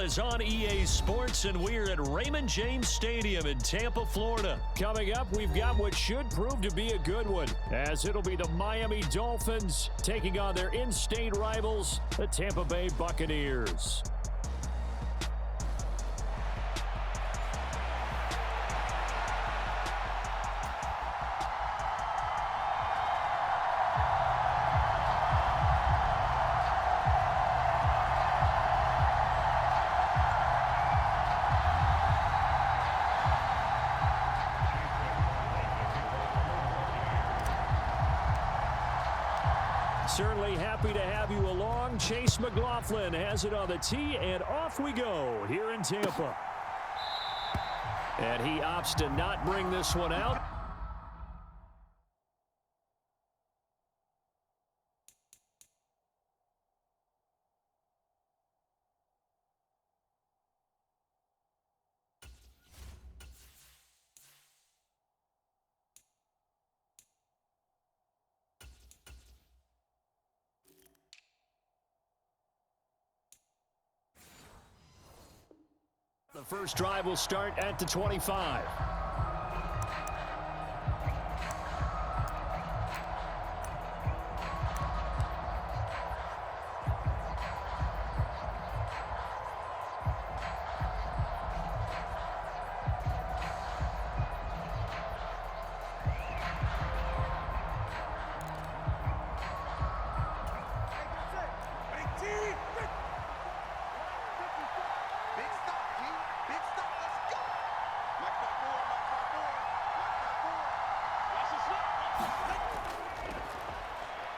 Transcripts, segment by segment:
is on EA Sports, and we're at Raymond James Stadium in Tampa, Florida. Coming up, we've got what should prove to be a good one, as it'll be the Miami Dolphins taking on their in-state rivals, the Tampa Bay Buccaneers. Certainly happy to have you along. Chase McLaughlin has it on the tee, and off we go here in Tampa. And he opts to not bring this one out. The first drive will start at the 25.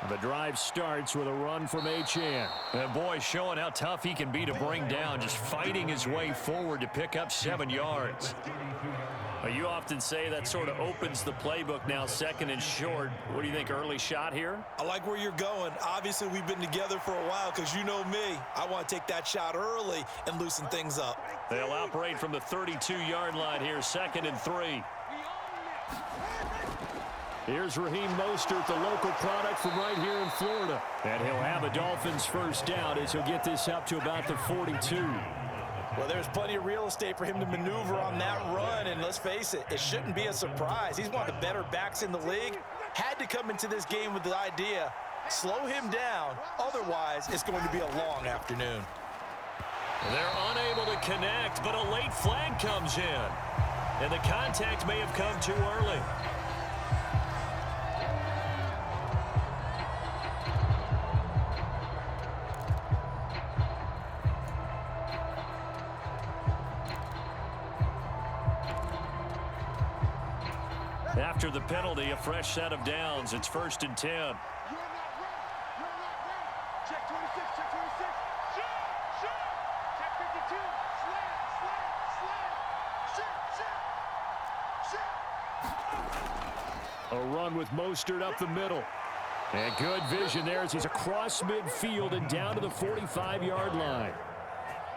The drive starts with a run from Achane. And boy, showing how tough he can be to bring down, just fighting his way forward to pick up 7 yards. You often say that sort of opens the playbook now, second and short. What do you think, early shot here? I like where you're going. Obviously, we've been together for a while because you know me. I want to take that shot early and loosen things up. They'll operate from the 32-yard line here, 2nd and 3. Here's Raheem Mostert, the local product from right here in Florida. And he'll have a Dolphins first down as he'll get this up to about the 42. Well, there's plenty of real estate for him to maneuver on that run, and let's face it, it shouldn't be a surprise. He's one of the better backs in the league. Had to come into this game with the idea, slow him down, otherwise it's going to be a long afternoon. They're unable to connect, but a late flag comes in. And the contact may have come too early. After the penalty, a fresh set of downs. It's 1st and 10. Check 26, check 26. Shoot. Check 52. Slam. A run with Mostert up the middle. And good vision there as he's across midfield and down to the 45-yard line.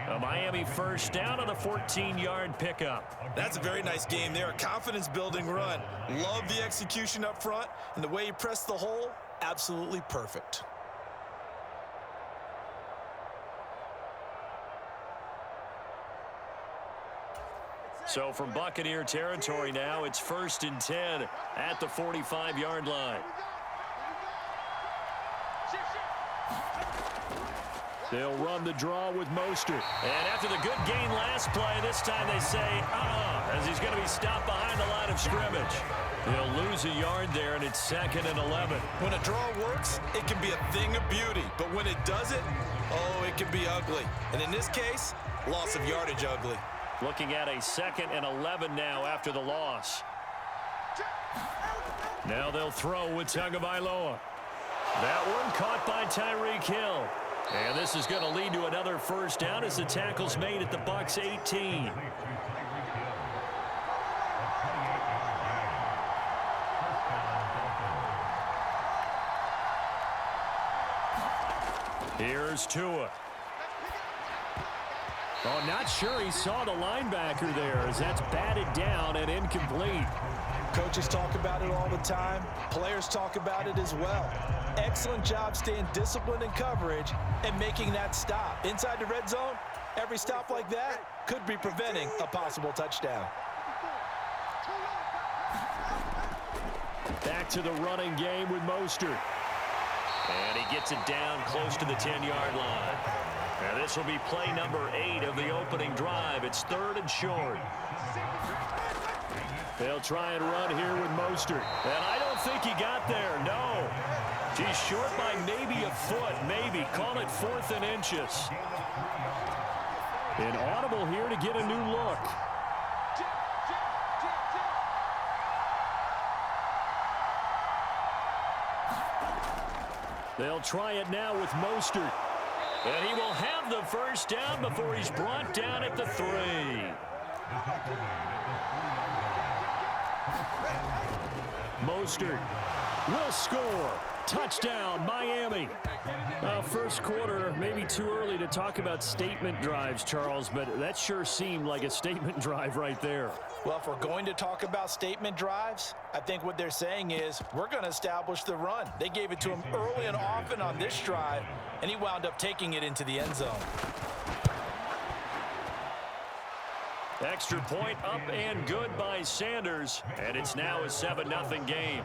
A Miami first down on the 14-yard pickup. That's a very nice game there. A confidence-building run. Love the execution up front, and the way he pressed the hole, absolutely perfect. So from Buccaneer territory now, it's 1st and 10 at the 45-yard line. They'll run the draw with Mostert. And after the good gain last play, this time they say, as he's going to be stopped behind the line of scrimmage. They'll lose a yard there, and it's 2nd and 11. When a draw works, it can be a thing of beauty. But when it doesn't, it can be ugly. And in this case, loss of yardage ugly. Looking at a 2nd and 11 now after the loss. Now they'll throw with Tagovailoa. That one caught by Tyreek Hill. And this is going to lead to another first down as the tackle's made at the Bucs 18. Here's Tua. Oh, not sure he saw the linebacker there as that's batted down and incomplete. Coaches talk about it all the time. Players talk about it as well. Excellent job staying disciplined in coverage and making that stop. Inside the red zone, Every stop like that could be preventing a possible touchdown. Back to the running game with Mostert. And he gets it down close to the 10-yard line. And this will be play number 8 of the opening drive. It's 3rd and short. They'll try and run here with Mostert. And I don't think he got there, no. He's short by maybe a foot, maybe. Call it 4th and inches. Inaudible here to get a new look. They'll try it now with Mostert. And he will have the first down before he's brought down at the 3. Mostert will score. Touchdown, Miami. First quarter, maybe too early to talk about statement drives, Charles, but that sure seemed like a statement drive right there. Well, if we're going to talk about statement drives, I think what they're saying is we're going to establish the run. They gave it to him early and often on this drive, and he wound up taking it into the end zone. Extra point up and good by Sanders, and it's now a 7-0 game.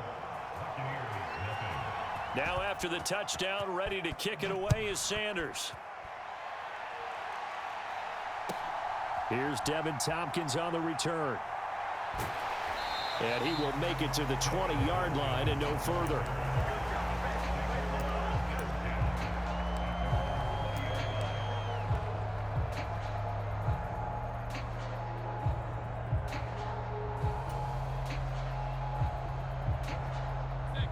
Now after the touchdown, ready to kick it away is Sanders. Here's Devin Tompkins on the return. And he will make it to the 20-yard line and no further.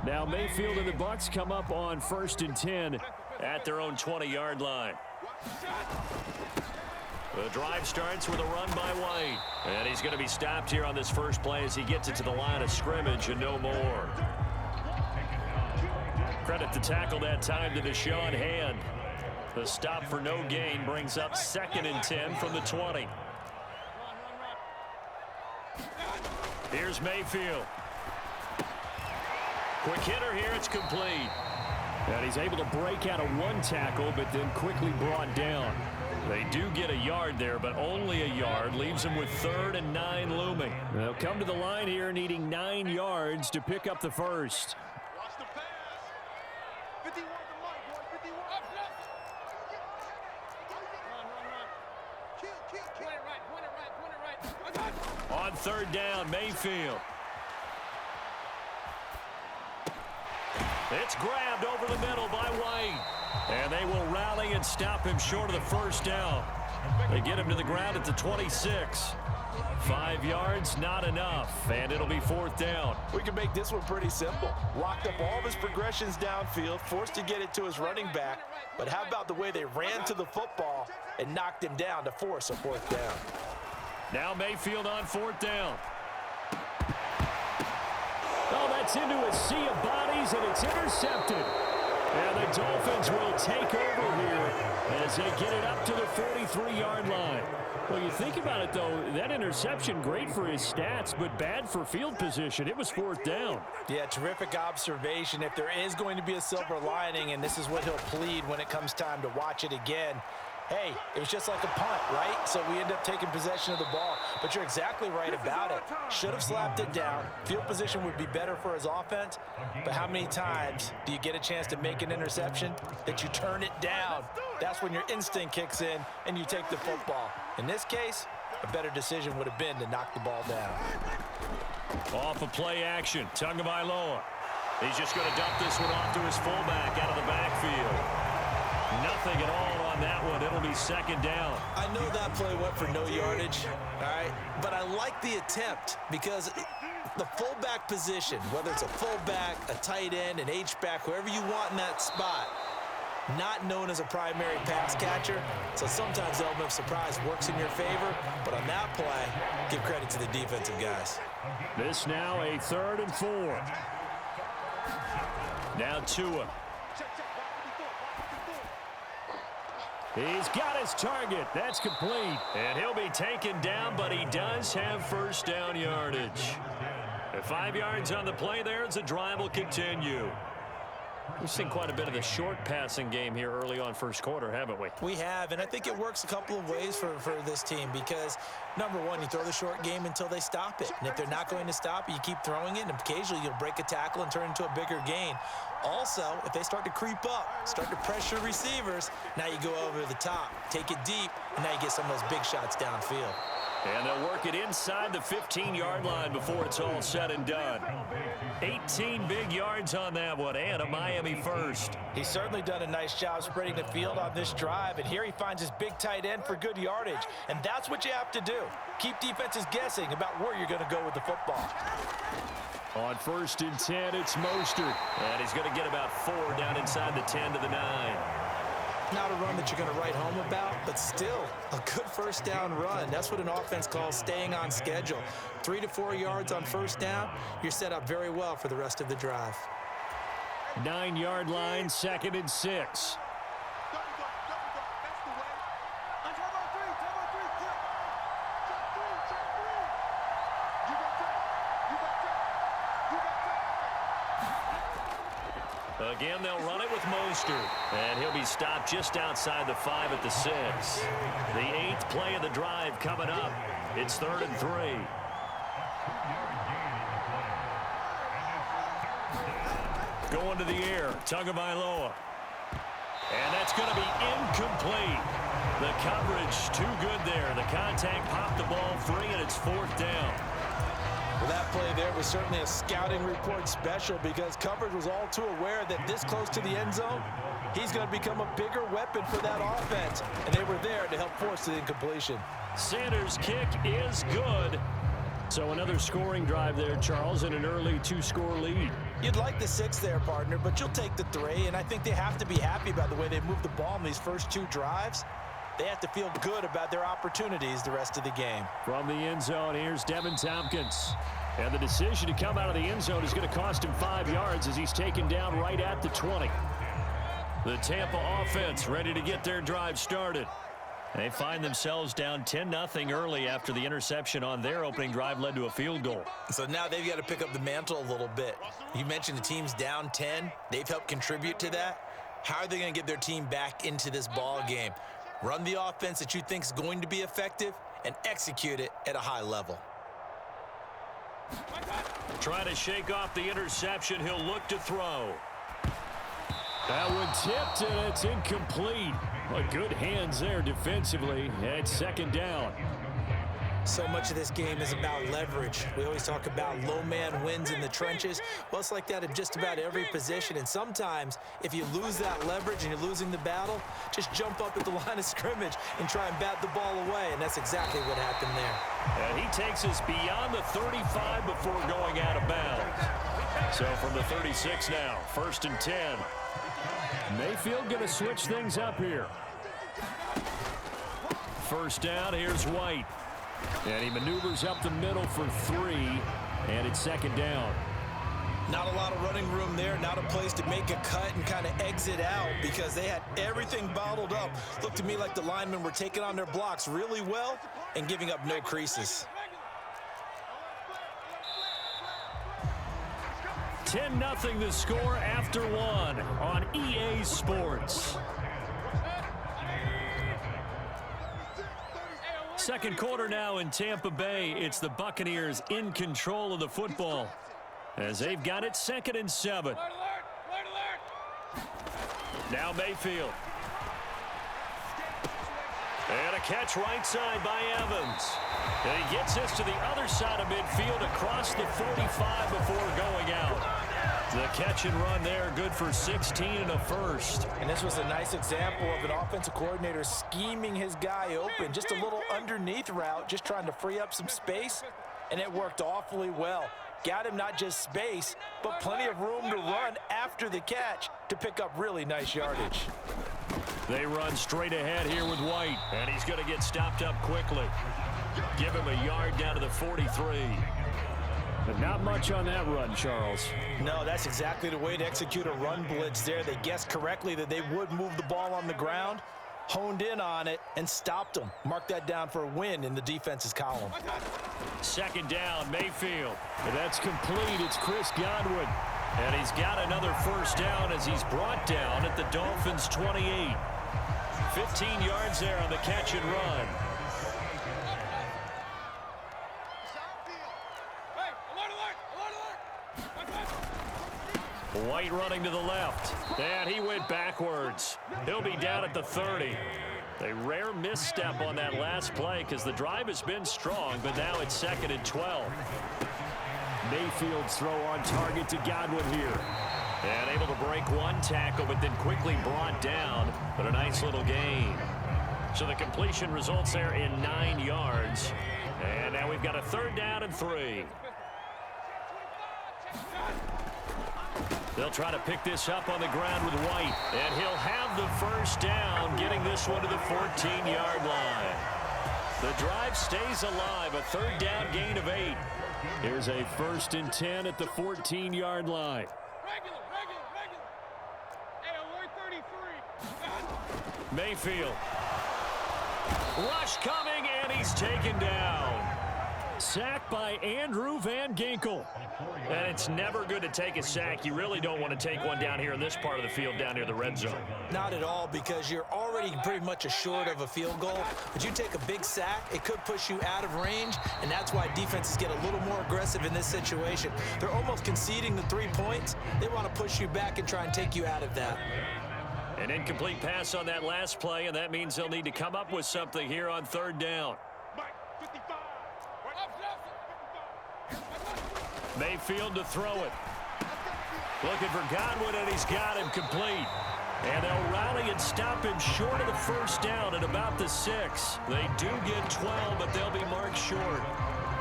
Now Mayfield and the Bucs come up on 1st and 10 at their own 20-yard line. The drive starts with a run by White. And he's going to be stopped here on this first play as he gets it to the line of scrimmage and no more. Credit the tackle that time to Deshaun Hand. The stop for no gain brings up 2nd and 10 from the 20. Here's Mayfield. Quick hitter here, it's complete. And he's able to break out of one tackle, but then quickly brought down. They do get a yard there, but only a yard. Leaves them with 3rd and 9 looming. They'll come to the line here needing 9 yards to pick up the first. Watch the pass. 51 to Mike, boys. 51. Up, up. Run. Kill. Point it right. On 3rd down, Mayfield. It's grabbed over the middle by White. And they will rally and stop him short of the first down. They get him to the ground at the 26. 5 yards, not enough. And it'll be 4th down. We can make this one pretty simple. Locked up all of his progressions downfield, forced to get it to his running back. But how about the way they ran to the football and knocked him down to force a 4th down? Now Mayfield on 4th down. Oh, that's into a sea of bodies, and it's intercepted. And the Dolphins will take over here as they get it up to the 43-yard line. Well, you think about it, though, that interception, great for his stats, but bad for field position. It was 4th down. Yeah, terrific observation. If there is going to be a silver lining, and this is what he'll plead when it comes time to watch it again, hey, it was just like a punt, right? So we end up taking possession of the ball. But you're exactly right about it. Should have slapped it down. Field position would be better for his offense. But how many times do you get a chance to make an interception that you turn it down? That's when your instinct kicks in and you take the football. In this case, a better decision would have been to knock the ball down. Off of play action, Tagovailoa. He's just going to dump this one off to his fullback out of the backfield. Nothing at all on that one. It'll be 2nd down. I know that play went for no yardage, all right? But I like the attempt because the fullback position, whether it's a fullback, a tight end, an H-back, whoever you want in that spot, not known as a primary pass catcher. So sometimes the element of surprise works in your favor. But on that play, give credit to the defensive guys. This now a 3rd and 4. Now Tua. He's got his target. That's complete. And he'll be taken down, but he does have first down yardage. At 5 yards on the play there, the drive will continue. We've seen quite a bit of the short passing game here early on first quarter, haven't we? We have, and I think it works a couple of ways for this team because, number one, you throw the short game until they stop it. And if they're not going to stop it, you keep throwing it, and occasionally you'll break a tackle and turn into a bigger gain. Also, if they start to creep up, start to pressure receivers, now you go over the top, take it deep, and now you get some of those big shots downfield. And they'll work it inside the 15-yard line before it's all said and done. 18 big yards on that one, and a Miami first. He's certainly done a nice job spreading the field on this drive, and here he finds his big tight end for good yardage. And that's what you have to do. Keep defenses guessing about where you're going to go with the football. On 1st and 10, it's Mostert. And he's going to get about 4 down inside the 10 to the 9. Not a run that you're going to write home about, but still a good first down run. That's what an offense calls staying on schedule. 3 to 4 yards on first down, you're set up very well for the rest of the drive. 9-yard line, 2nd and 6. Again, they'll run it with Mostert. And he'll be stopped just outside the 5 at the 6. The 8th play of the drive coming up. It's 3rd and 3. Going to the air, Tagovailoa. And that's going to be incomplete. The coverage too good there. The contact popped the ball free, and it's 4th down. Well, that play there was certainly a scouting report special because coverage was all too aware that this close to the end zone, he's going to become a bigger weapon for that offense. And they were there to help force the incompletion. Sanders' kick is good. So another scoring drive there, Charles, and an early 2-score lead. You'd like the 6 there, partner, but you'll take the 3. And I think they have to be happy by the way they moved the ball in these first 2 drives. They have to feel good about their opportunities the rest of the game. From the end zone, here's Devin Tompkins. And the decision to come out of the end zone is going to cost him 5 yards as he's taken down right at the 20. The Tampa offense ready to get their drive started. They find themselves down 10-0 early after the interception on their opening drive led to a field goal. So now they've got to pick up the mantle a little bit. You mentioned the team's down 10. They've helped contribute to that. How are they going to get their team back into this ball game? Run the offense that you think is going to be effective and execute it at a high level. Trying to shake off the interception. He'll look to throw. That one tipped, and it's incomplete. Well, good hands there defensively. It's 2nd down. So much of this game is about leverage. We always talk about low man wins in the trenches. Well, it's like that in just about every position. And sometimes, if you lose that leverage and you're losing the battle, just jump up at the line of scrimmage and try and bat the ball away. And that's exactly what happened there. And he takes us beyond the 35 before going out of bounds. So from the 36 now, 1st and 10. Mayfield going to switch things up here. First down, here's White. And he maneuvers up the middle for 3, and it's 2nd down. Not a lot of running room there, not a place to make a cut and kind of exit out because they had everything bottled up. Looked to me like the linemen were taking on their blocks really well and giving up no creases. 10-0 the score after 1 on EA Sports. Second quarter now in Tampa Bay. It's the Buccaneers in control of the football as they've got it 2nd and 7. Now Mayfield. And a catch right side by Evans. And he gets this to the other side of midfield across the 45 before going out. The catch and run there, good for 16 and a first. And this was a nice example of an offensive coordinator scheming his guy open. Just a little underneath route, just trying to free up some space, and it worked awfully well. Got him not just space, but plenty of room to run after the catch to pick up really nice yardage. They run straight ahead here with White, and he's going to get stopped up quickly. Give him a yard down to the 43. But not much on that run, Charles. No, that's exactly the way to execute a run blitz there. They guessed correctly that they would move the ball on the ground, honed in on it, and stopped them. Mark that down for a win in the defense's column. 2nd down, Mayfield. And that's complete. It's Chris Godwin. And he's got another first down as he's brought down at the Dolphins' 28. 15 yards there on the catch and run. White running to the left. And he went backwards. He'll be down at the 30. A rare misstep on that last play because the drive has been strong, but now it's 2nd and 12. Mayfield's throw on target to Godwin here. And able to break one tackle, but then quickly brought down. But a nice little gain. So the completion results there in 9 yards. And now we've got a 3rd down and 3. They'll try to pick this up on the ground with White. And he'll have the first down, getting this one to the 14-yard line. The drive stays alive, a 3rd down gain of 8. Here's a 1st and 10 at the 14-yard line. Regular. Hey, alert 33. Mayfield. Rush coming, and he's taken down. Sacked by Andrew Van Ginkel. And it's never good to take a sack. You really don't want to take one down here in this part of the field, down near the red zone. Not at all, because you're already pretty much assured of a field goal. But you take a big sack, it could push you out of range, and that's why defenses get a little more aggressive in this situation. They're almost conceding the 3 points. They want to push you back and try and take you out of that. An incomplete pass on that last play, and that means they'll need to come up with something here on 3rd down. Mayfield to throw it. Looking for Godwin, and he's got him complete. And they'll rally and stop him short of the first down at about the 6. They do get 12, but they'll be marked short.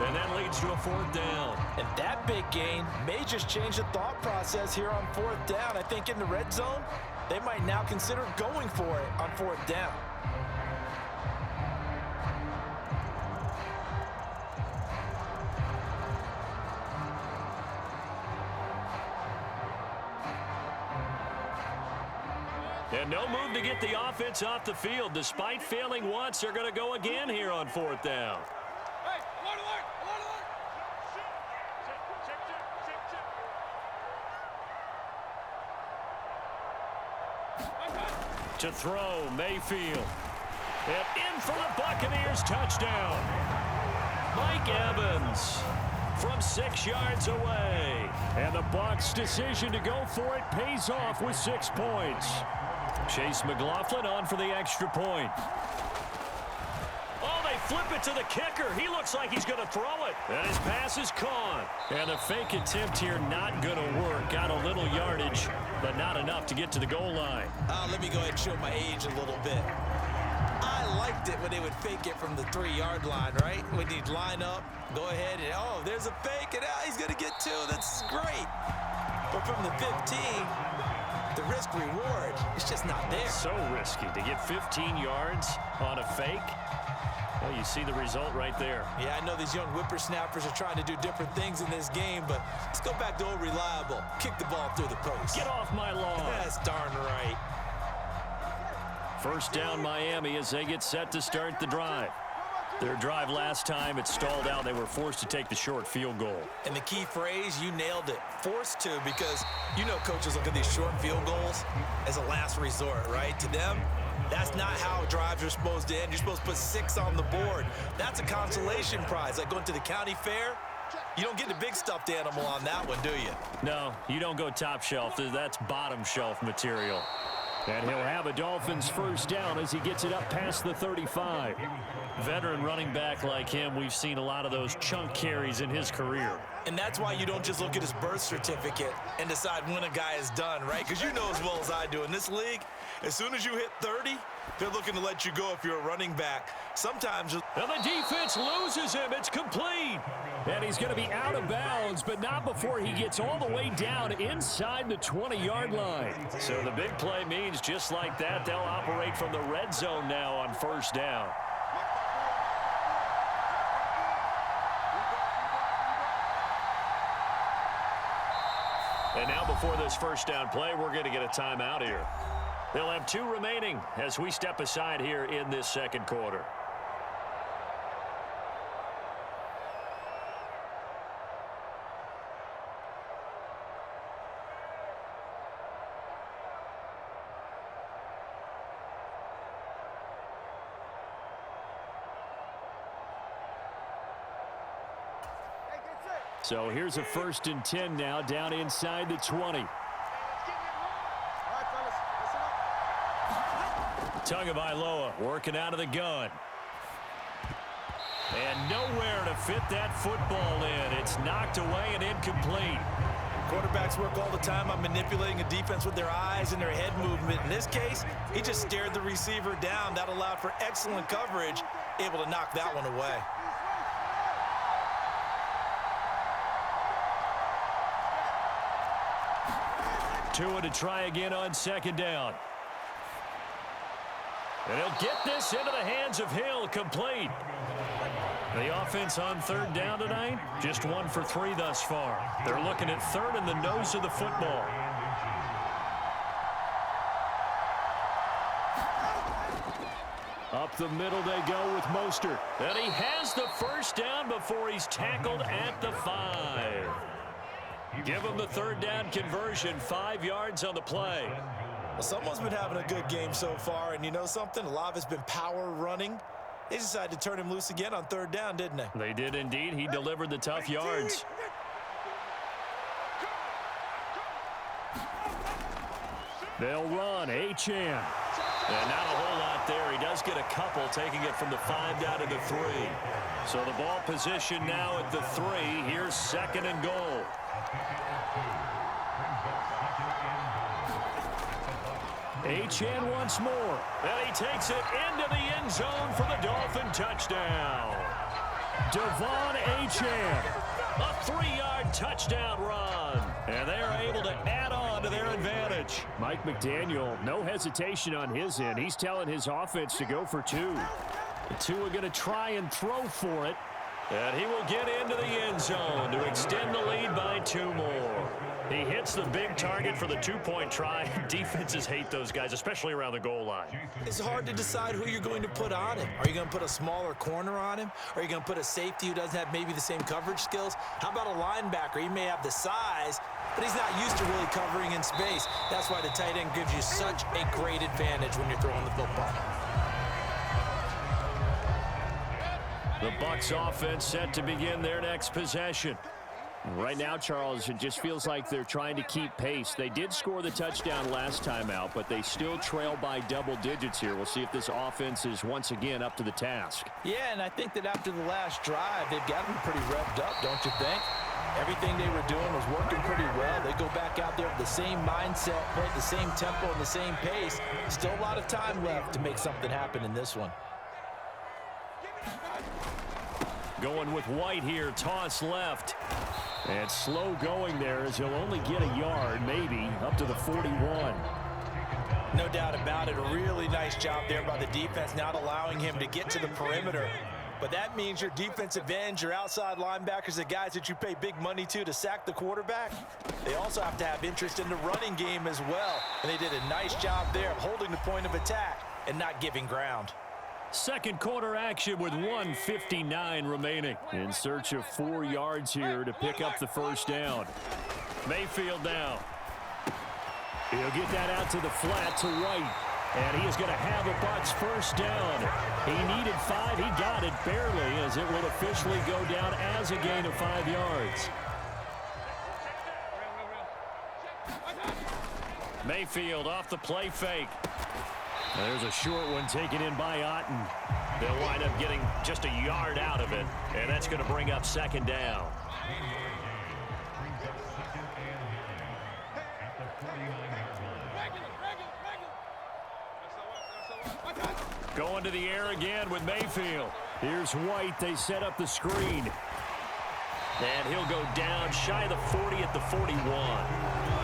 And that leads to a 4th down. And that big gain may just change the thought process here on 4th down. I think in the red zone, they might now consider going for it on 4th down. And no move to get the offense off the field. Despite failing once, they're going to go again here on 4th down. Hey, alert. To throw, Mayfield. And in for the Buccaneers, touchdown. Mike Evans from 6 yards away. And the Bucs' decision to go for it pays off with 6 points. Chase McLaughlin on for the extra point. Oh, they flip it to the kicker. He looks like he's going to throw it. And his pass is caught. And the fake attempt here not going to work. Got a little yardage, but not enough to get to the goal line. Let me go ahead and show my age a little bit. I liked it when they would fake it from the 3-yard line, right? When he'd line up, go ahead, and oh, there's a fake, and he's going to get 2. That's great. But from the 15, the risk-reward is just not there. So risky to get 15 yards on a fake. Well, you see the result right there. Yeah, I know these young whippersnappers are trying to do different things in this game, but let's go back to old reliable. Kick the ball through the post. Get off my lawn. That's darn right. First down Miami as they get set to start the drive. Their drive last time, it stalled out. They were forced to take the short field goal. And the key phrase, you nailed it. Forced to, because you know coaches look at these short field goals as a last resort, right? To them, that's not how drives are supposed to end. You're supposed to put 6 on the board. That's a consolation prize. Like going to the county fair, you don't get the big stuffed animal on that one, do you? No, you don't go top shelf. That's bottom shelf material. And he'll have a Dolphins first down as he gets it up past the 35. Veteran running back like him, we've seen a lot of those chunk carries in his career. And that's why you don't just look at his birth certificate and decide when a guy is done, right? Because you know as well as I do, in this league, as soon as you hit 30, they're looking to let you go if you're a running back. Sometimes... And the defense loses him. It's complete. And he's going to be out of bounds, but not before he gets all the way down inside the 20-yard line. So the big play means just like that, they'll operate from the red zone now on first down. And now before this first down play, we're going to get a timeout here. They'll have 2 remaining as we step aside here in this second quarter. So here's a 1st and 10 now down inside the 20. Tagovailoa working out of the gun. And nowhere to fit that football in. It's knocked away and incomplete. Quarterbacks work all the time on manipulating a defense with their eyes and their head movement. In this case, he just stared the receiver down. That allowed for excellent coverage, able to knock that one away. Tua to try again on 2nd down. And he'll get this into the hands of Hill, complete. The offense on 3rd down tonight, just 1 for 3 thus far. They're looking at 3rd in the nose of the football. Up the middle they go with Mostert. And he has the 1st down before he's tackled at the 5. Give him the 3rd down conversion, 5 yards on the play. Well, someone's been having a good game so far, and you know something? A lot of it's been power running. They decided to turn him loose again on 3rd down, didn't they? They did indeed. He delivered the tough yards. They'll run. Achane. And not a whole lot there. He does get a couple, taking it from the 5 down to the 3. So the ball position now at the 3. Here's 2nd and goal. Achane once more. And he takes it into the end zone for the Dolphin touchdown. Devon Achane. A 3-yard touchdown run. And they're able to add on to their advantage. Mike McDaniel, no hesitation on his end. He's telling his offense to go for 2. The 2 are going to try and throw for it. And he will get into the end zone to extend the lead by 2 more. He hits the big target for the 2-point try. Defenses hate those guys, especially around the goal line. It's hard to decide who you're going to put on him. Are you going to put a smaller corner on him? Are you going to put a safety who doesn't have maybe the same coverage skills? How about a linebacker? He may have the size, but he's not used to really covering in space. That's why the tight end gives you such a great advantage when you're throwing the football. The Bucs offense set to begin their next possession. Right now, Charles, it just feels like they're trying to keep pace. They did score the touchdown last time out, but they still trail by double digits here. We'll see if this offense is once again up to the task. Yeah, and I think that after the last drive, they've got them pretty revved up, don't you think? Everything they were doing was working pretty well. They go back out there with the same mindset, play at the same tempo and the same pace. Still a lot of time left to make something happen in this one. Going with White here, toss left. And slow going there as he'll only get a yard, maybe, up to the 41. No doubt about it. A really nice job there by the defense, not allowing him to get to the perimeter. But that means your defensive ends, your outside linebackers, the guys that you pay big money to sack the quarterback, they also have to have interest in the running game as well. And they did a nice job there of holding the point of attack and not giving ground. Second quarter action with 1:59 remaining. In search of 4 yards here to pick up the 1st down. Mayfield now. He'll get that out to the flat to White. And he is going to have a Bucs 1st down. He needed 5. He got it barely as it will officially go down as a gain of 5 yards. Mayfield off the play fake. There's a short one taken in by Otten. They'll wind up getting just a yard out of it, and that's going to bring up 2nd down. Going to the air again with Mayfield. Here's White. They set up the screen. And he'll go down shy of the 40 at the 41.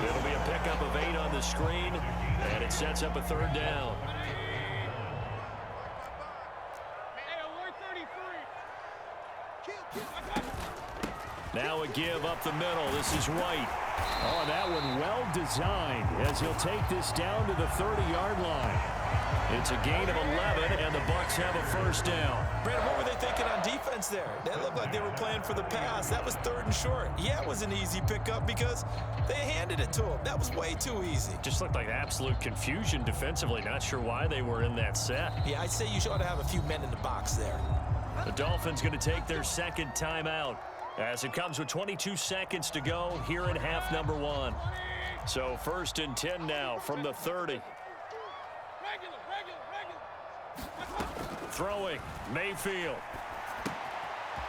It'll be a pickup of 8 on the screen, and it sets up a 3rd down. Now a give up the middle. This is White. Oh, that one well designed as he'll take this down to the 30-yard line. It's a gain of 11, and the Bucs have a 1st down. Brandon, what were they thinking on defense there? That looked like they were playing for the pass. That was 3rd and short. Yeah, it was an easy pickup because they handed it to him. That was way too easy. Just looked like absolute confusion defensively. Not sure why they were in that set. Yeah, I'd say you ought to have a few men in the box there. The Dolphins going to take their 2nd timeout. as it comes with 22 seconds to go here in half number 1. So 1st and 10 now from the 30. Throwing, Mayfield.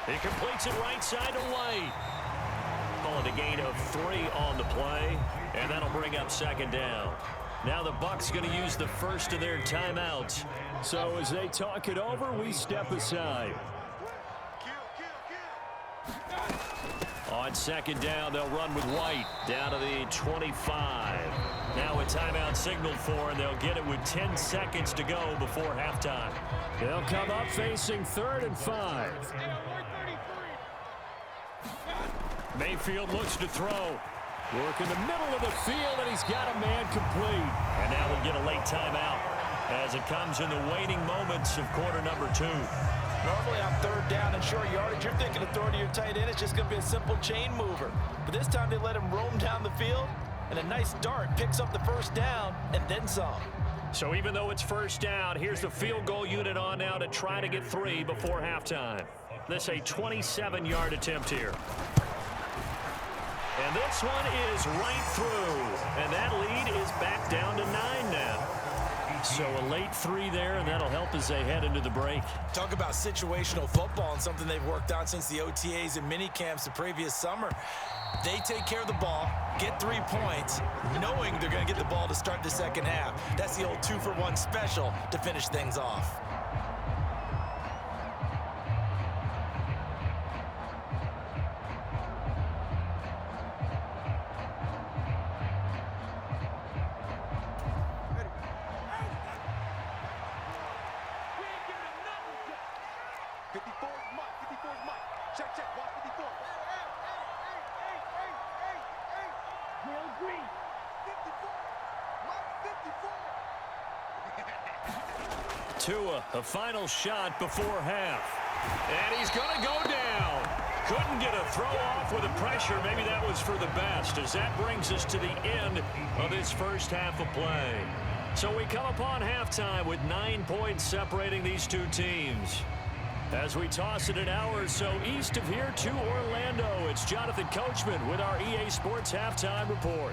He completes it right side to White. Calling a gain of 3 on the play, and that'll bring up 2nd down. Now the Bucs going to use the first of their timeouts. So as they talk it over, we step aside. On 2nd down, they'll run with White down to the 25. Now a timeout signaled for, and they'll get it with 10 seconds to go before halftime. They'll come up facing 3rd and 5. Mayfield looks to throw. Work in the middle of the field, and he's got a man complete. And now we'll get a late timeout as it comes in the waning moments of quarter number 2. Normally on 3rd down and short yardage, you're thinking of throwing to your tight end. It's just going to be a simple chain mover. But this time they let him roam down the field, and a nice dart picks up the 1st down and then some. So even though it's 1st down, here's the field goal unit on now to try to get 3 before halftime. This a 27-yard attempt here. And this one is right through. And that lead is back down to 9 now. So a late 3 there, and that'll help as they head into the break. Talk about situational football and something they've worked on since the OTAs and mini camps the previous summer. They take care of the ball, get 3 points, knowing they're going to get the ball to start the 2nd half. That's the old 2-for-1 special to finish things off. Tua, a final shot before half. And he's going to go down. Couldn't get a throw off with the pressure. Maybe that was for the best, as that brings us to the end of this first half of play. So we come upon halftime with 9 points separating these two teams. As we toss it an hour or so east of here to Orlando, it's Jonathan Coachman with our EA Sports Halftime Report.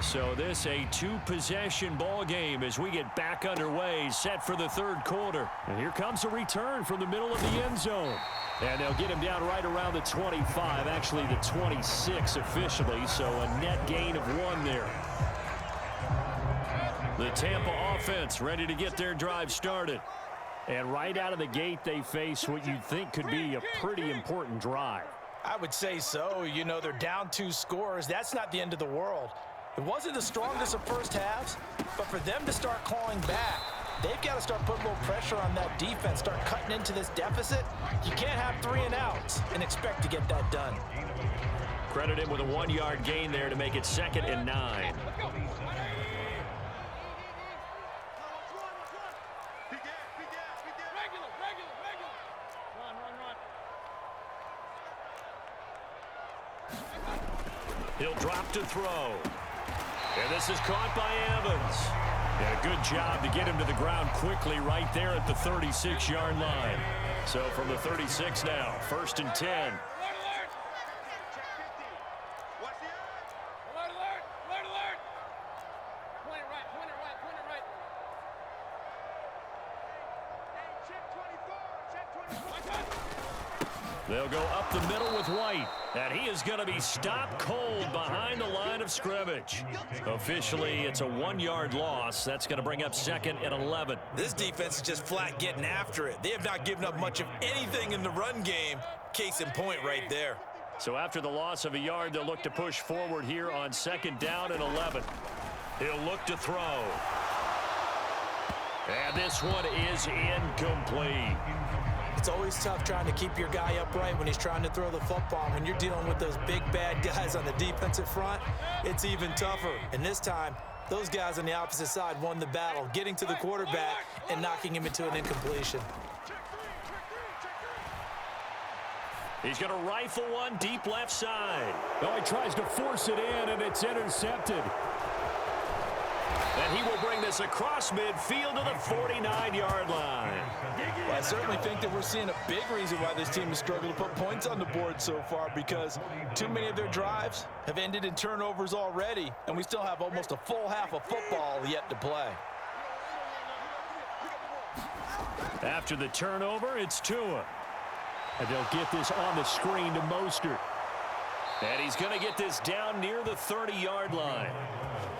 So this a 2-possession ball game as we get back underway, set for the 3rd quarter. And here comes a return from the middle of the end zone. And they'll get him down right around the 25, actually the 26 officially, so a net gain of 1 there. The Tampa offense ready to get their drive started. And right out of the gate, they face what you'd think could be a pretty important drive. I would say so. You know, they're down 2 scores. That's not the end of the world. It wasn't the strongest of first halves, but for them to start clawing back, they've got to start putting a little pressure on that defense, start cutting into this deficit. You can't have 3 and outs and expect to get that done. Credit him with a 1-yard gain there to make it 2nd and 9. He'll drop to throw. And this is caught by Evans. And a good job to get him to the ground quickly right there at the 36-yard line. So from the 36 now, 1st and 10. They'll go up the middle with White, and he is going to be stopped cold behind the line of scrimmage. Officially, it's a 1-yard loss. That's going to bring up 2nd and 11. This defense is just flat getting after it. They have not given up much of anything in the run game. Case in point right there. So after the loss of a yard, they'll look to push forward here on 2nd down and 11. He'll look to throw. And this one is incomplete. It's always tough trying to keep your guy upright when he's trying to throw the football. When you're dealing with those big, bad guys on the defensive front, it's even tougher. And this time, those guys on the opposite side won the battle, getting to the quarterback and knocking him into an incompletion. He's going to rifle one deep left side. Oh, he tries to force it in, and it's intercepted. And he will bring this across midfield to the 49-yard line. Well, I certainly think that we're seeing a big reason why this team has struggled to put points on the board so far, because too many of their drives have ended in turnovers already, and we still have almost a full half of football yet to play. After the turnover, it's Tua. And they'll get this on the screen to Mostert. And he's going to get this down near the 30-yard line.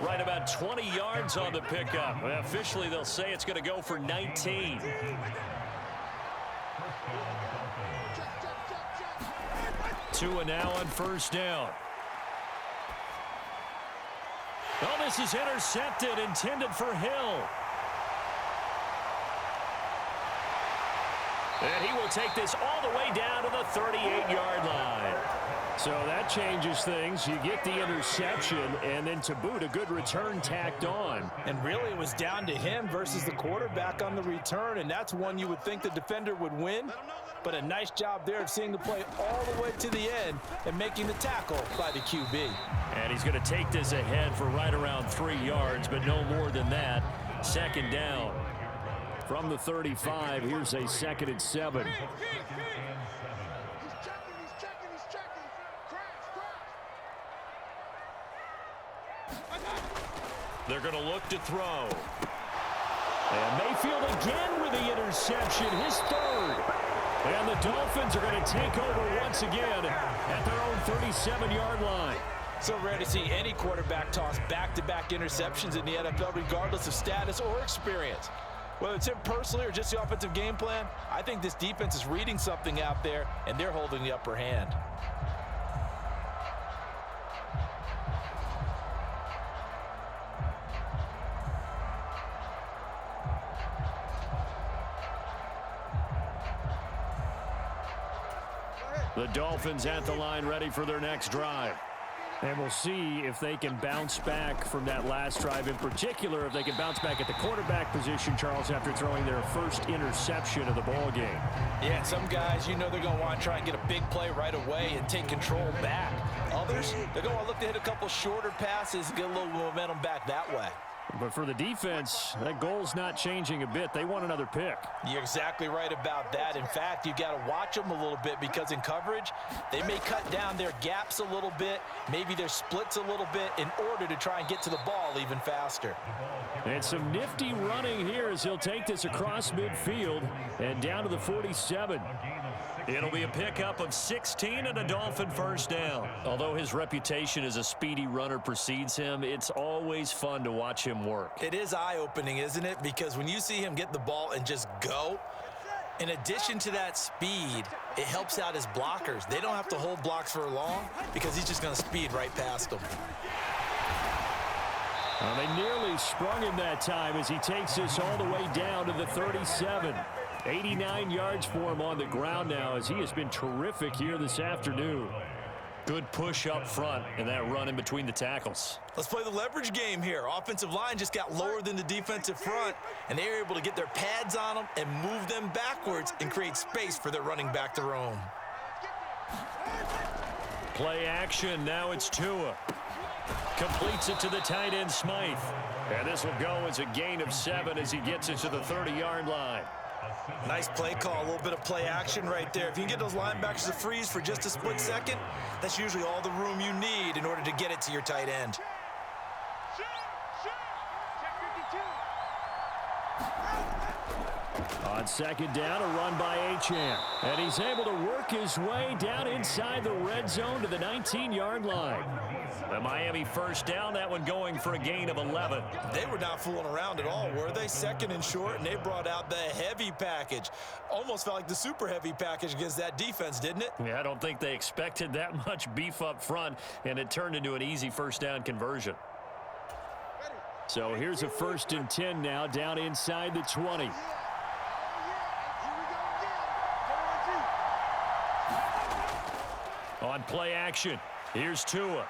Right about 20 yards on the pickup. Officially, they'll say it's going to go for 19. Tua now on first down. Oh, this is intercepted, intended for Hill. And he will take this all the way down to the 38-yard line. So that changes things. You get the interception, and then to boot, a good return tacked on. And really, it was down to him versus the quarterback on the return, and that's one you would think the defender would win. But a nice job there of seeing the play all the way to the end and making the tackle by the QB. And he's going to take this ahead for right around 3 yards, but no more than that. Second down. From the 35, here's a 2nd and 7. They're going to look to throw. And Mayfield again with the interception, his third. And the Dolphins are going to take over once again at their own 37-yard line. So rare to see any quarterback toss back-to-back interceptions in the NFL, regardless of status or experience. Whether it's him personally or just the offensive game plan, I think this defense is reading something out there, and they're holding the upper hand. The Dolphins at the line, ready for their next drive. And we'll see if they can bounce back from that last drive. In particular, if they can bounce back at the quarterback position, Charles, after throwing their first interception of the ball game. Yeah, some guys, you know they're going to want to try and get a big play right away and take control back. Others, they're going to look to hit a couple shorter passes and get a little momentum back that way. But for the defense, that goal's not changing a bit. They want another pick. You're exactly right about that. In fact, you've got to watch them a little bit, because in coverage, they may cut down their gaps a little bit, maybe their splits a little bit, in order to try and get to the ball even faster. And some nifty running here as he'll take this across midfield and down to the 47. It'll be a pickup of 16 and a Dolphin first down. Although his reputation as a speedy runner precedes him, it's always fun to watch him work. It is eye-opening, isn't it? Because when you see him get the ball and just go, in addition to that speed, it helps out his blockers. They don't have to hold blocks for long because he's just going to speed right past them. Well, they nearly sprung him that time as he takes this all the way down to the 37. 89 yards for him on the ground now, as he has been terrific here this afternoon. Good push up front and that run in between the tackles. Let's play the leverage game here. Offensive line just got lower than the defensive front, and they were able to get their pads on them and move them backwards and create space for their running back to roam. Play action. Now it's Tua. Completes it to the tight end, Smythe. And this will go as a gain of 7 as he gets it to the 30-yard line. Nice play call, a little bit of play action right there. If you can get those linebackers to freeze for just a split second, that's usually all the room you need in order to get it to your tight end. On second down, a run by Achane. And he's able to work his way down inside the red zone to the 19-yard line. The Miami first down, that one going for a gain of 11. They were not fooling around at all, were they? Second and short, and they brought out the heavy package. Almost felt like the super heavy package against that defense, didn't it? Yeah, I don't think they expected that much beef up front, and it turned into an easy first down conversion. So here's a 1st and 10 now, down inside the 20. On play action, here's Tua.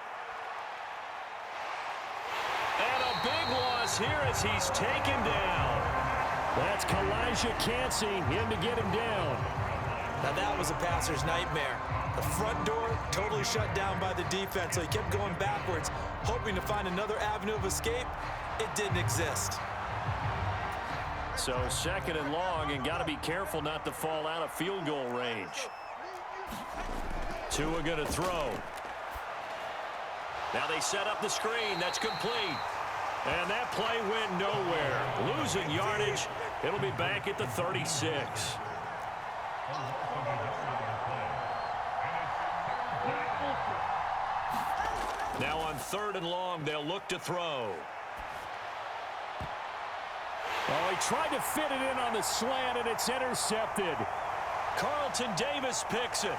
And a big loss here as he's taken down. That's Kalijah Cansey in to get him down. Now that was a passer's nightmare. The front door totally shut down by the defense, so he kept going backwards, hoping to find another avenue of escape, it didn't exist. So 2nd and long, and got to be careful not to fall out of field goal range. Tua going to throw. Now they set up the screen. That's complete. And that play went nowhere. Losing yardage. It'll be back at the 36. Now on 3rd and long, they'll look to throw. Oh, he tried to fit it in on the slant, and it's intercepted. Carlton Davis picks it.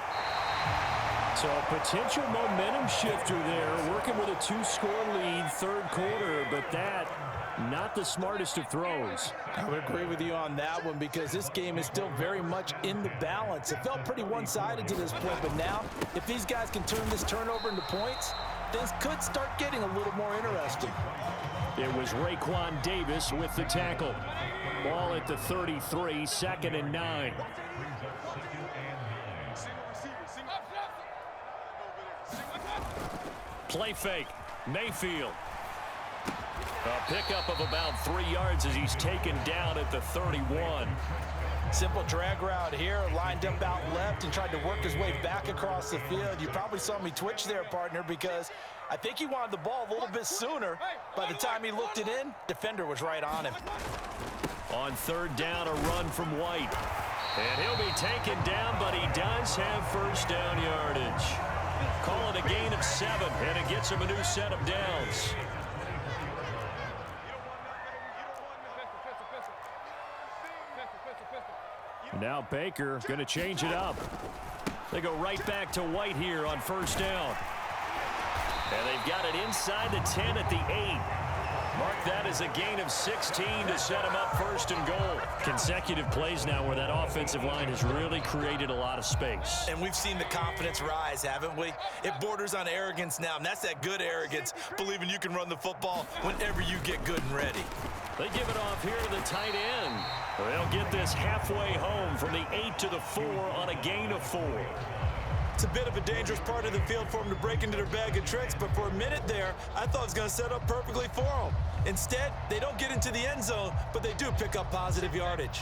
So a potential momentum shifter there, working with a 2-score lead, 3rd quarter, but that, not the smartest of throws. I would agree with you on that one because this game is still very much in the balance. It felt pretty one-sided to this point, but now, if these guys can turn this turnover into points, this could start getting a little more interesting. It was Raekwon Davis with the tackle. Ball at the 33, 2nd and 9. Play fake. Mayfield. A pickup of about 3 yards as he's taken down at the 31. Simple drag route here, lined up out left and tried to work his way back across the field. You probably saw me twitch there, partner, because I think he wanted the ball a little bit sooner. By the time he looked it in, defender was right on him. On 3rd down, a run from White. And he'll be taken down, but he does have 1st down yardage. Call it a gain of 7, and it gets him a new set of downs. Now Baker going to change it up. They go right back to White here on 1st down. And they've got it inside the 10 at the 8. Mark that as a gain of 16 to set him up 1st and goal. Consecutive plays now where that offensive line has really created a lot of space. And we've seen the confidence rise, haven't we? It borders on arrogance now, and that's that good arrogance, believing you can run the football whenever you get good and ready. They give it off here to the tight end. They'll get this halfway home from the 8 to the 4 on a gain of 4. It's a bit of a dangerous part of the field for them to break into their bag of tricks, but for a minute there, I thought it was going to set up perfectly for them. Instead, they don't get into the end zone, but they do pick up positive yardage.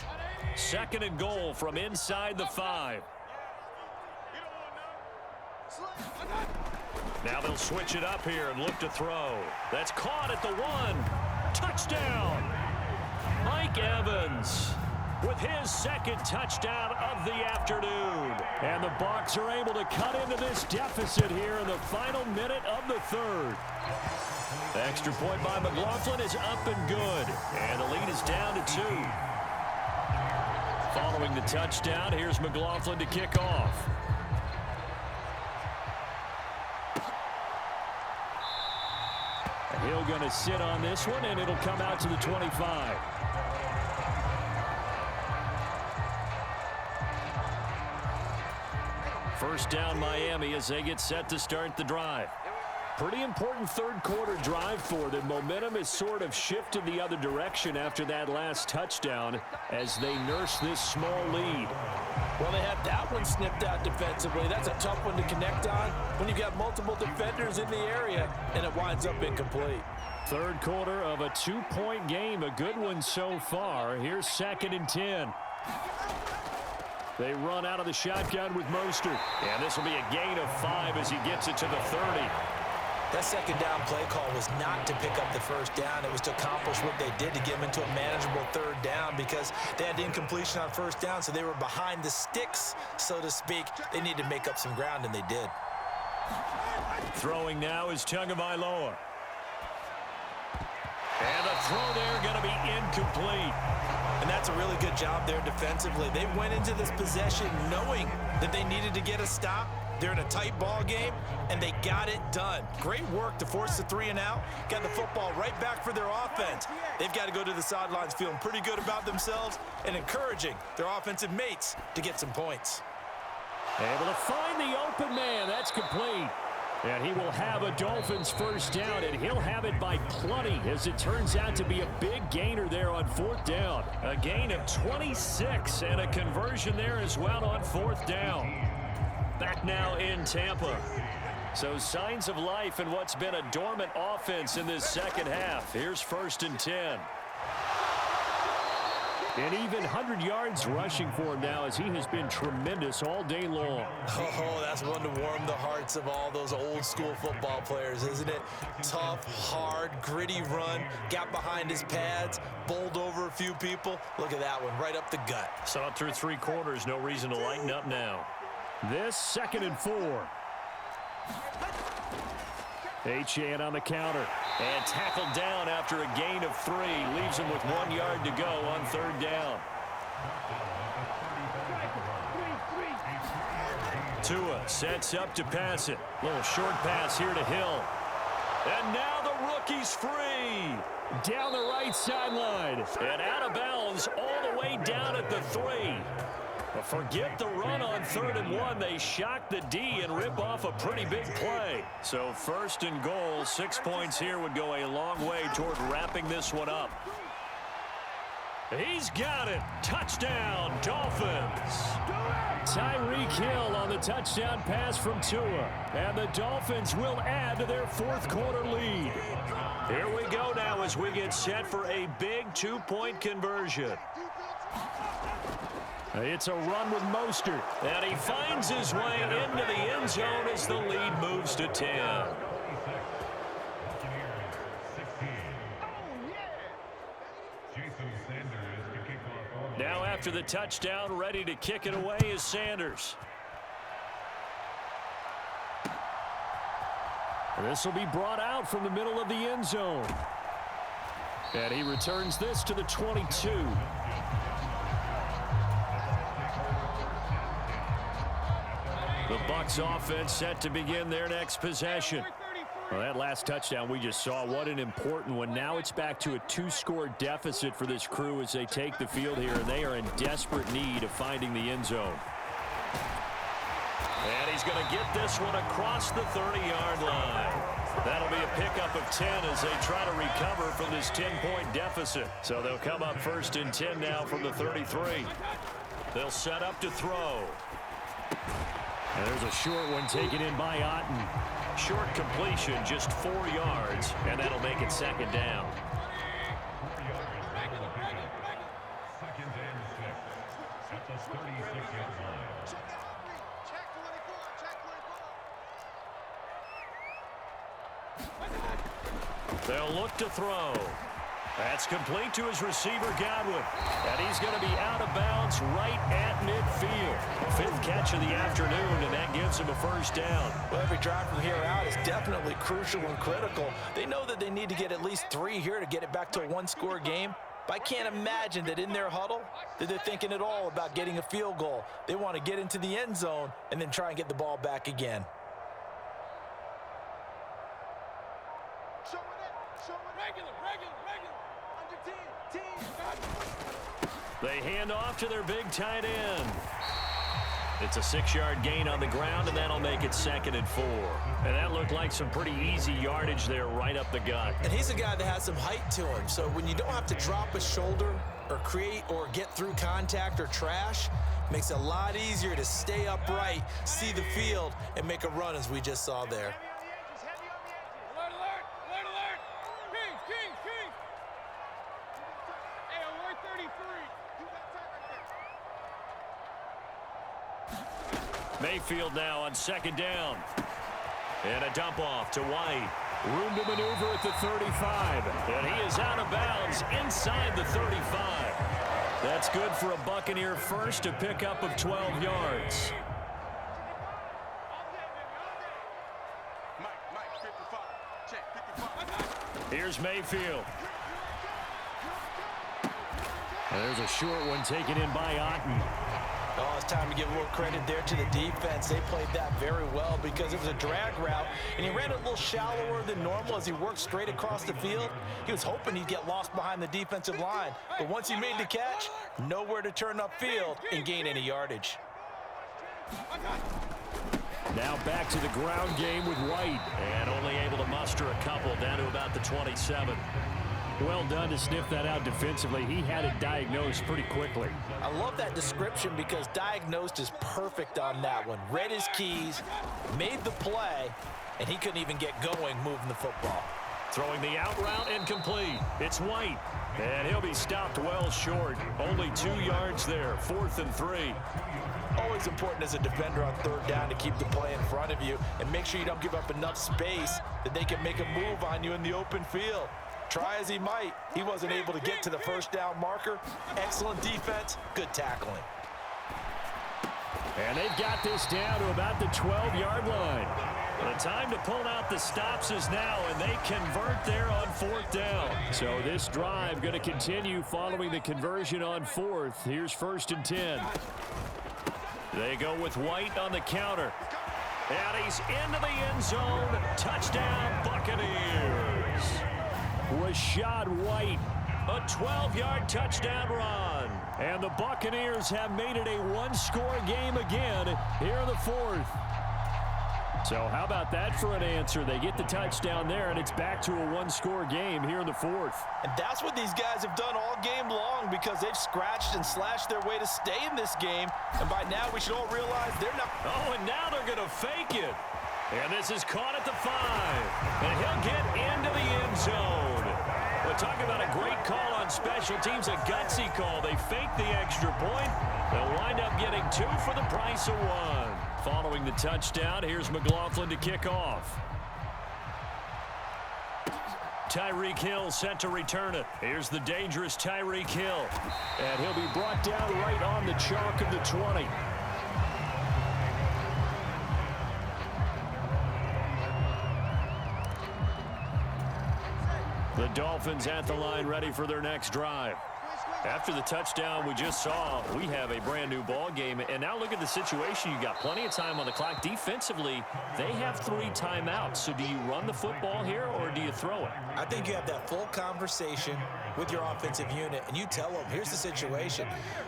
2nd and goal from inside the 5. Now they'll switch it up here and look to throw. That's caught at the 1. Touchdown! Mike Evans with his 2nd touchdown of the afternoon. And the Bucs are able to cut into this deficit here in the final minute of the 3rd. Extra point by McLaughlin is up and good. And the lead is down to 2. Following the touchdown, here's McLaughlin to kick off. He'll going to sit on this one, and it'll come out to the 25. First down Miami as they get set to start the drive. Pretty important 3rd quarter drive for them. Momentum has sort of shifted the other direction after that last touchdown as they nurse this small lead. Well, they had that one snipped out defensively. That's a tough one to connect on when you've got multiple defenders in the area, and it winds up incomplete. 3rd quarter of a 2-point game, a good one so far. Here's 2nd and 10. They run out of the shotgun with Mostert. And this will be a gain of 5 as he gets it to the 30. That 2nd down play call was not to pick up the 1st down. It was to accomplish what they did to get them into a manageable 3rd down because they had incompletion on 1st down, so they were behind the sticks, so to speak. They needed to make up some ground, and they did. Throwing now is Tagovailoa. And the throw there going to be incomplete. And that's a really good job there defensively. They went into this possession knowing that they needed to get a stop. They're in a tight ball game, and they got it done. Great work to force the 3 and out. Got the football right back for their offense. They've got to go to the sidelines feeling pretty good about themselves and encouraging their offensive mates to get some points. Able to find the open man. That's complete. And he will have a Dolphins 1st down, and he'll have it by plenty as it turns out to be a big gainer there on 4th down. A gain of 26 and a conversion there as well on 4th down. Back now in Tampa. So signs of life in what's been a dormant offense in this second half. Here's 1st and 10. And even 100 yards rushing for him now, as he has been tremendous all day long. Oh, that's one to warm the hearts of all those old school football players, isn't it? Tough, hard, gritty run, got behind his pads, bowled over a few people. Look at that one, right up the gut. Saw it through 3 quarters, no reason to lighten up now. This 2nd and 4. Achane on the counter. And tackled down after a gain of 3. Leaves him with 1 yard to go on 3rd down. Tua sets up to pass it. Little short pass here to Hill. And now the rookie's free. Down the right sideline. And out of bounds all the way down at the 3. But forget the run on 3rd and 1. They shock the D and rip off a pretty big play. So 1st and goal, 6 points here would go a long way toward wrapping this one up. He's got it. Touchdown, Dolphins. Tyreek Hill on the touchdown pass from Tua. And the Dolphins will add to their 4th quarter lead. Here we go now as we get set for a big 2-point conversion. It's a run with Mostert. And he finds his way into the end zone as the lead moves to 10. Now after the touchdown, ready to kick it away is Sanders. This will be brought out from the middle of the end zone. And he returns this to the 22. The Bucs offense set to begin their next possession. Well, that last touchdown we just saw, what an important one. Now it's back to a 2-score deficit for this crew as they take the field here, and they are in desperate need of finding the end zone. And he's going to get this one across the 30-yard line. That'll be a pickup of 10 as they try to recover from this 10-point deficit. So they'll come up 1st and 10 now from the 33. They'll set up to throw. And there's a short one taken in by Otten. Short completion, just 4 yards, and that'll make it 2nd down. They'll look to throw. That's complete to his receiver, Godwin. And he's going to be out of bounds right at midfield. 5th catch of the afternoon, and that gives him a 1st down. Well, every drive from here out is definitely crucial and critical. They know that they need to get at least 3 here to get it back to a 1-score game. But I can't imagine that in their huddle that they're thinking at all about getting a field goal. They want to get into the end zone and then try and get the ball back again. They hand off to their big tight end. It's a 6-yard gain on the ground, and that'll make it 2nd and 4. And that looked like some pretty easy yardage there right up the gut. And he's a guy that has some height to him, so when you don't have to drop a shoulder or create or get through contact or trash, makes it a lot easier to stay upright, see the field, and make a run as we just saw there. Mayfield now on 2nd down. And a dump off to White. Room to maneuver at the 35. And he is out of bounds inside the 35. That's good for a Buccaneer first, a pickup of 12 yards. Here's Mayfield. And there's a short one taken in by Otten. Oh, it's time to give a little credit there to the defense. They played that very well because it was a drag route, and he ran it a little shallower than normal as he worked straight across the field. He was hoping he'd get lost behind the defensive line, but once he made the catch, nowhere to turn upfield and gain any yardage. Now back to the ground game with White. And only able to muster a couple down to about the 27. Well done to sniff that out defensively. He had it diagnosed pretty quickly. I love that description because diagnosed is perfect on that one. Read his keys, made the play, and he couldn't even get going moving the football. Throwing the out route incomplete. It's White. And he'll be stopped well short. Only 2 yards there. 4th and 3. Always important as a defender on 3rd down to keep the play in front of you and make sure you don't give up enough space that they can make a move on you in the open field. Try as he might, he wasn't able to get to the 1st down marker. Excellent defense, good tackling. And they've got this down to about the 12-yard line. The time to pull out the stops is now, and they convert there on 4th down. So this drive going to continue following the conversion on 4th. Here's 1st and 10. They go with White on the counter. And he's into the end zone. Touchdown, Buccaneers. Rashad White. A 12-yard touchdown run. And the Buccaneers have made it a one-score game again here in the 4th. So how about that for an answer? They get the touchdown there, and it's back to a one-score game here in the 4th. And that's what these guys have done all game long because they've scratched and slashed their way to stay in this game. And by now, we should all realize they're not. Oh, and now they're going to fake it. And this is caught at the 5. And he'll get into the end zone. We're talking about a great call on special teams, a gutsy call. They fake the extra point. They'll wind up getting 2 for the price of 1. Following the touchdown, here's McLaughlin to kick off. Tyreek Hill set to return it. Here's the dangerous Tyreek Hill. And he'll be brought down right on the chalk of the 20. The Dolphins at the line ready for their next drive. After the touchdown we just saw, we have a brand new ball game. And now look at the situation. You got plenty of time on the clock. Defensively, they have 3 timeouts. So do you run the football here or do you throw it? I think you have that full conversation with your offensive unit, and you tell them, here's the situation.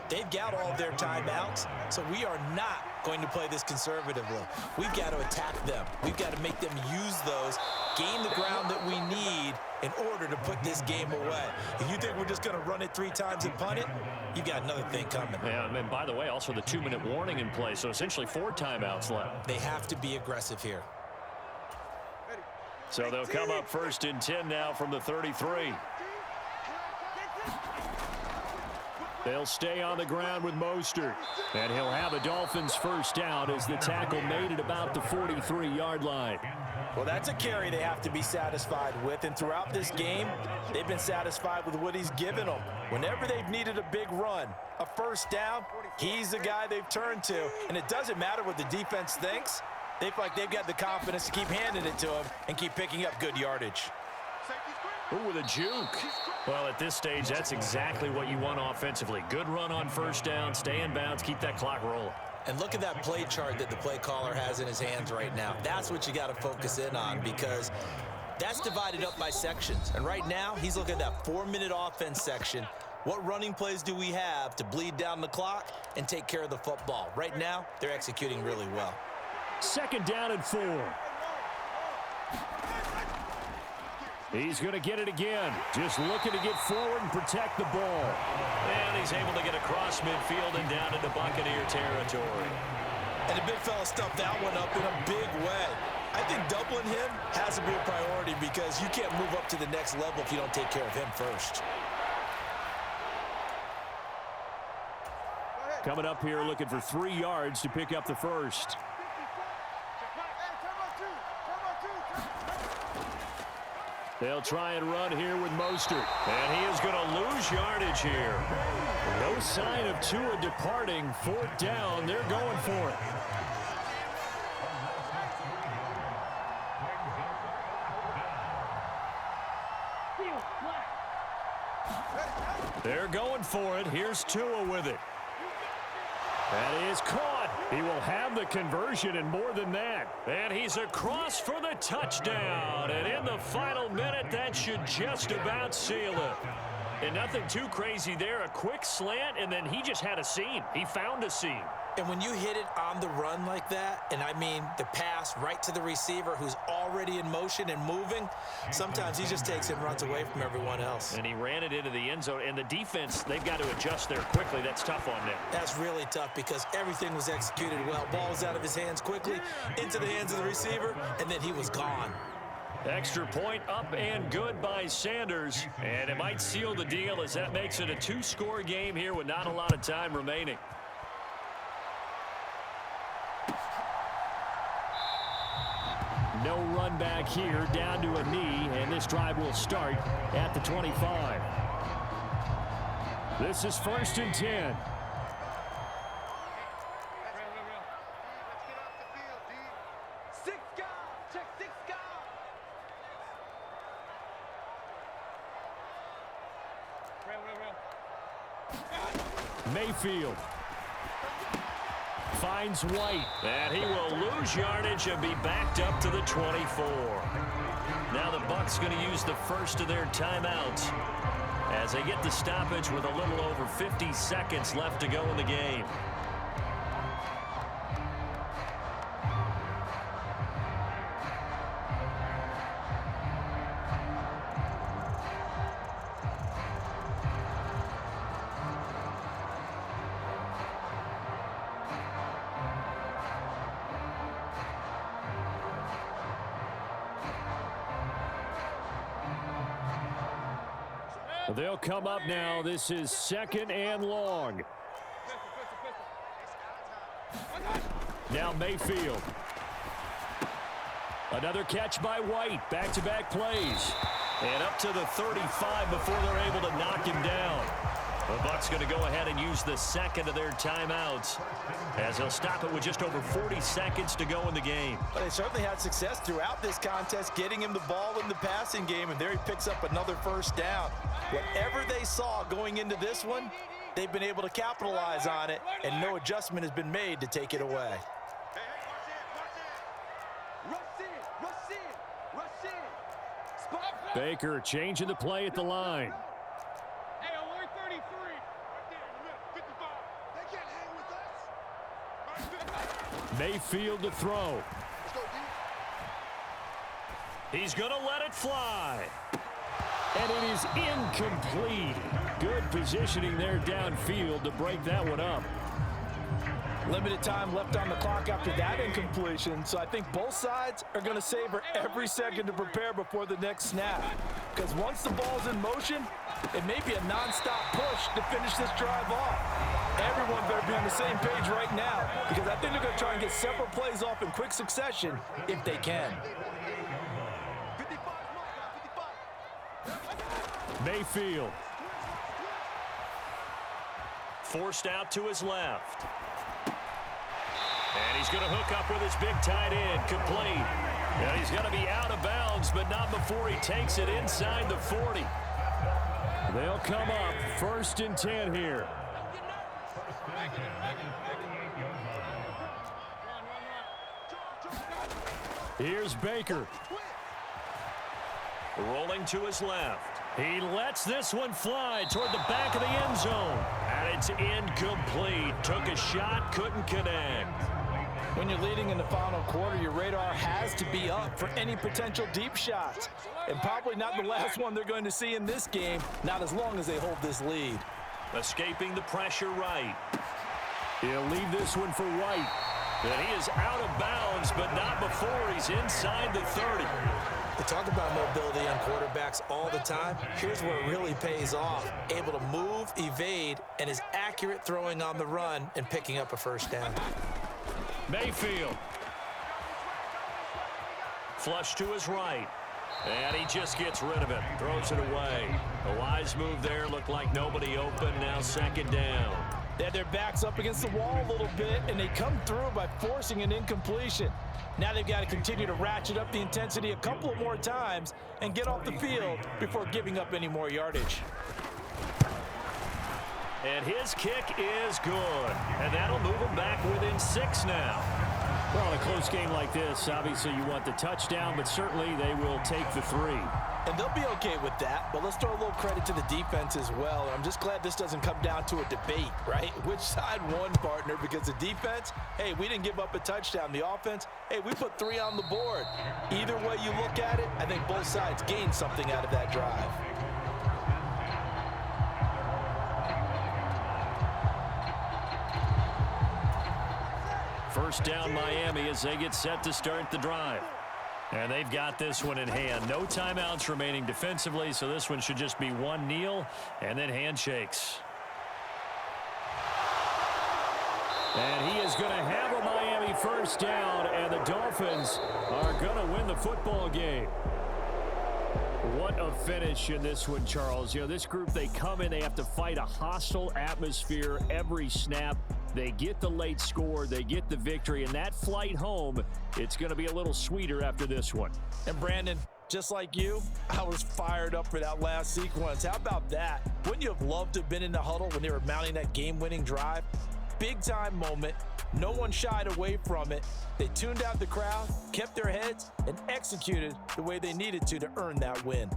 They've got all of their timeouts, so we are not going to play this conservatively. We've got to attack them. We've got to make them use those, gain the ground that we need in order to put this game away. If you think we're just going to run it 3 times and punt it, you got another thing coming. Yeah, and by the way, also the 2-minute warning in play, so essentially 4 timeouts left. They have to be aggressive here. So they'll come up 1st and 10 now from the 33. They'll stay on the ground with Mostert. And he'll have a Dolphins 1st down as the tackle made at about the 43-yard line. Well, that's a carry they have to be satisfied with. And throughout this game, they've been satisfied with what he's given them. Whenever they've needed a big run, a 1st down, he's the guy they've turned to. And it doesn't matter what the defense thinks. They feel like they've got the confidence to keep handing it to him and keep picking up good yardage. Ooh, with a juke. Well, at this stage, that's exactly what you want offensively. Good run on 1st down, stay in bounds, keep that clock rolling. And look at that play chart that the play caller has in his hands right now. That's what you got to focus in on because that's divided up by sections. And right now, he's looking at that 4-minute offense section. What running plays do we have to bleed down the clock and take care of the football? Right now, they're executing really well. 2nd down and 4. He's going to get it again. Just looking to get forward and protect the ball. And he's able to get across midfield and down into Buccaneer territory. And the big fella stuffed that one up in a big way. I think doubling him has to be a priority because you can't move up to the next level if you don't take care of him first. Coming up here looking for 3 yards to pick up the 1st. They'll try and run here with Mostert. And he is going to lose yardage here. No sign of Tua departing. 4th down. They're going for it. They're going for it. Here's Tua with it. That is caught. He will have the conversion and more than that. And he's across for the touchdown. And in the final minute, that should just about seal it. And nothing too crazy there. A quick slant, and then he just had a seam. He found a seam. And when you hit it on the run like that, and I mean the pass right to the receiver who's already in motion and moving, sometimes he just takes it and runs away from everyone else. And he ran it into the end zone. And the defense, they've got to adjust there quickly. That's tough on them. That's really tough because everything was executed well. Ball was out of his hands quickly, into the hands of the receiver, and then he was gone. Extra point up and good by Sanders. And it might seal the deal as that makes it a two-score game here with not a lot of time remaining. No run back here, down to a knee, and this drive will start at the 25. This is 1st and 10. Mayfield finds White, and he will lose yardage and be backed up to the 24. Now the Bucs going to use the first of their timeouts as they get the stoppage with a little over 50 seconds left to go in the game. They'll come up now. This is 2nd and long. Now Mayfield. Another catch by White. Back-to-back plays. And up to the 35 before they're able to knock him down. The Bucs going to go ahead and use the second of their timeouts as they'll stop it with just over 40 seconds to go in the game. But they certainly had success throughout this contest, getting him the ball in the passing game, and there he picks up another first down. Whatever they saw going into this one, they've been able to capitalize on it, and no adjustment has been made to take it away. Baker changing the play at the line. Mayfield to throw. He's going to let it fly. And it is incomplete. Good positioning there downfield to break that one up. Limited time left on the clock after that incompletion, so I think both sides are going to savor every second to prepare before the next snap. Because once the ball's in motion, it may be a nonstop push to finish this drive off. Everyone better be on the same page right now, because I think they're going to try and get several plays off in quick succession if they can. Mayfield. Forced out to his left. And he's going to hook up with his big tight end, complete. And he's going to be out of bounds, but not before he takes it inside the 40. They'll come up 1st and 10 here. Here's Baker. Rolling to his left. He lets this one fly toward the back of the end zone. And it's incomplete. Took a shot, couldn't connect. When you're leading in the final quarter, your radar has to be up for any potential deep shots. And probably not the last one they're going to see in this game, not as long as they hold this lead. Escaping the pressure right. He'll leave this one for White. And he is out of bounds, but not before he's inside the 30. We talk about mobility on quarterbacks all the time. Here's where it really pays off. Able to move, evade, and is accurate throwing on the run and picking up a first down. Mayfield. Flush to his right. And he just gets rid of it. Throws it away. A wise move there. Looked like nobody open. Now 2nd down. They had their backs up against the wall a little bit, and they come through by forcing an incompletion. Now they've got to continue to ratchet up the intensity a couple of more times and get off the field before giving up any more yardage. And his kick is good. And that'll move him back within 6 now. Well, the close game like this, obviously you want the touchdown, but certainly they will take the 3. And they'll be okay with that, but let's throw a little credit to the defense as well. I'm just glad this doesn't come down to a debate, right? Which side won, partner? Because the defense, hey, we didn't give up a touchdown. The offense, hey, we put 3 on the board. Either way you look at it, I think both sides gained something out of that drive. First down Miami as they get set to start the drive. And they've got this one in hand. No timeouts remaining defensively, so this one should just be one kneel and then handshakes. And he is going to have a Miami first down, and the Dolphins are going to win the football game. What a finish in this one, Charles. You know, this group, they come in, they have to fight a hostile atmosphere every snap. They get the late score, they get the victory, and that flight home, it's going to be a little sweeter after this one. And Brandon, just like you, I was fired up for that last sequence. How about that? Wouldn't you have loved to have been in the huddle when they were mounting that game-winning drive? Big-time moment. No one shied away from it. They tuned out the crowd, kept their heads, and executed the way they needed to earn that win.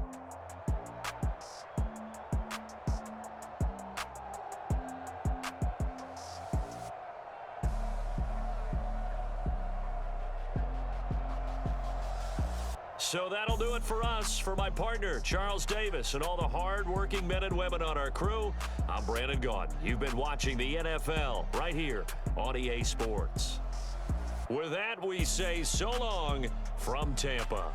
So that'll do it for us. For my partner, Charles Davis, and all the hard-working men and women on our crew, I'm Brandon Gaudin. You've been watching the NFL right here on EA Sports. With that, we say so long from Tampa.